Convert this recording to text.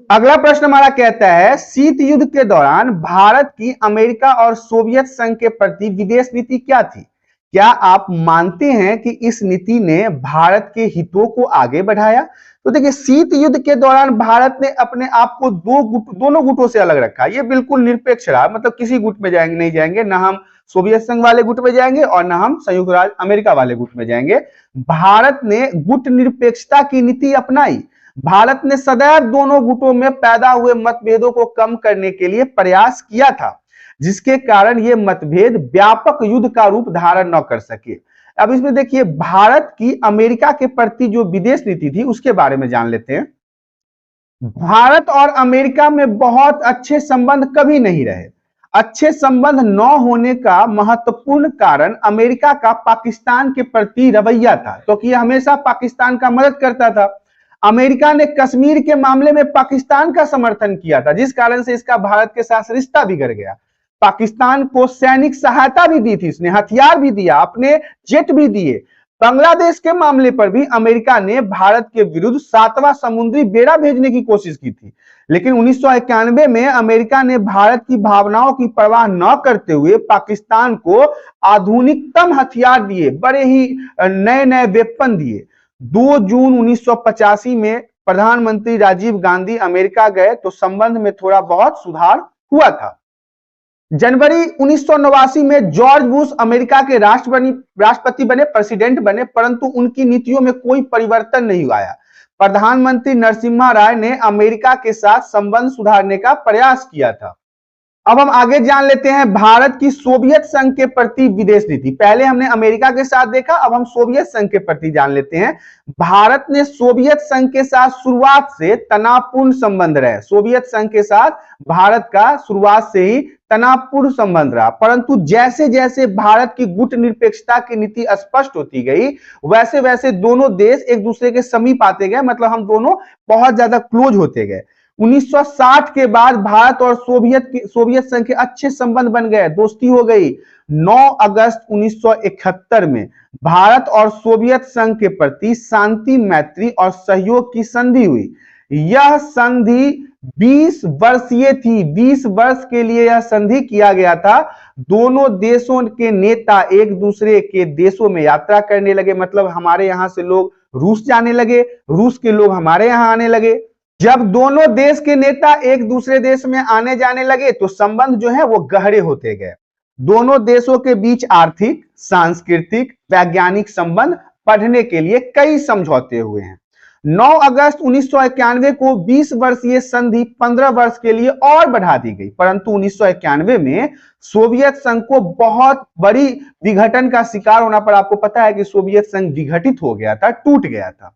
अगला प्रश्न हमारा कहता है, शीत युद्ध के दौरान भारत की अमेरिका और सोवियत संघ के प्रति विदेश नीति क्या थी? क्या आप मानते हैं कि इस नीति ने भारत के हितों को आगे बढ़ाया? तो देखिए, शीत युद्ध के दौरान भारत ने अपने आप को दोनों गुटों से अलग रखा। ये बिल्कुल निरपेक्ष रहा, मतलब किसी गुट में जाएंगे नहीं जाएंगे, ना हम सोवियत संघ वाले गुट में जाएंगे और ना हम संयुक्त राज्य अमेरिका वाले गुट में जाएंगे। भारत ने गुट निरपेक्षता की नीति अपनाई। भारत ने सदैव दोनों गुटों में पैदा हुए मतभेदों को कम करने के लिए प्रयास किया था, जिसके कारण ये मतभेद व्यापक युद्ध का रूप धारण न कर सके। अब इसमें देखिए, भारत की अमेरिका के प्रति जो विदेश नीति थी उसके बारे में जान लेते हैं। भारत और अमेरिका में बहुत अच्छे संबंध कभी नहीं रहे। अच्छे संबंध न होने का महत्वपूर्ण कारण अमेरिका का पाकिस्तान के प्रति रवैया था, क्योंकि तो हमेशा पाकिस्तान का मदद करता था। अमेरिका ने कश्मीर के मामले में पाकिस्तान का समर्थन किया था, जिस कारण से इसका भारत के साथ रिश्ता बिगड़ गया। पाकिस्तान को सैनिक सहायता भी दी थी, इसने हथियार भी दिया, अपने जेट भी दिए। बांग्लादेश के मामले पर भी अमेरिका ने भारत के विरुद्ध 7वां समुद्री बेड़ा भेजने की कोशिश की थी, लेकिन 1991 में अमेरिका ने भारत की भावनाओं की परवाह न करते हुए पाकिस्तान को आधुनिकतम हथियार दिए, बड़े ही नए नए वेपन दिए। 2 जून 1985 में प्रधानमंत्री राजीव गांधी अमेरिका गए तो संबंध में थोड़ा बहुत सुधार हुआ था। जनवरी 1989 में जॉर्ज बुश अमेरिका के राष्ट्रपति बने, प्रेसिडेंट बने, परंतु उनकी नीतियों में कोई परिवर्तन नहीं आया। प्रधानमंत्री नरसिम्हा राय ने अमेरिका के साथ संबंध सुधारने का प्रयास किया था। अब हम आगे जान लेते हैं भारत की सोवियत संघ के प्रति विदेश नीति। पहले हमने अमेरिका के साथ देखा, अब हम सोवियत संघ के प्रति जान लेते हैं। भारत ने सोवियत संघ के साथ शुरुआत से तनावपूर्ण संबंध रहे। सोवियत संघ के साथ भारत का शुरुआत से ही तनावपूर्ण संबंध रहा, परंतु जैसे जैसे भारत की गुट निरपेक्षता की नीति स्पष्ट होती गई, वैसे वैसे दोनों देश एक दूसरे के समीप आते गए, मतलब हम दोनों बहुत ज्यादा क्लोज होते गए। 1960 के बाद भारत और सोवियत संघ के अच्छे संबंध बन गए, दोस्ती हो गई। 9 अगस्त 1971 में भारत और सोवियत संघ के प्रति शांति, मैत्री और सहयोग की संधि हुई। यह संधि 20 वर्षीय थी। 20 वर्ष के लिए यह संधि किया गया था। दोनों देशों के नेता एक दूसरे के देशों में यात्रा करने लगे, मतलब हमारे यहां से लोग रूस जाने लगे, रूस के लोग हमारे यहां आने लगे। जब दोनों देश के नेता एक दूसरे देश में आने जाने लगे तो संबंध जो है वो गहरे होते गए। दोनों देशों के बीच आर्थिक, सांस्कृतिक, वैज्ञानिक संबंध बढ़ने के लिए कई समझौते हुए हैं। 9 अगस्त 1991 को 20 वर्षीय संधि 15 वर्ष के लिए और बढ़ा दी गई, परंतु 1991 में सोवियत संघ को बहुत बड़ी विघटन का शिकार होना पड़ा। आपको पता है कि सोवियत संघ विघटित हो गया था, टूट गया था।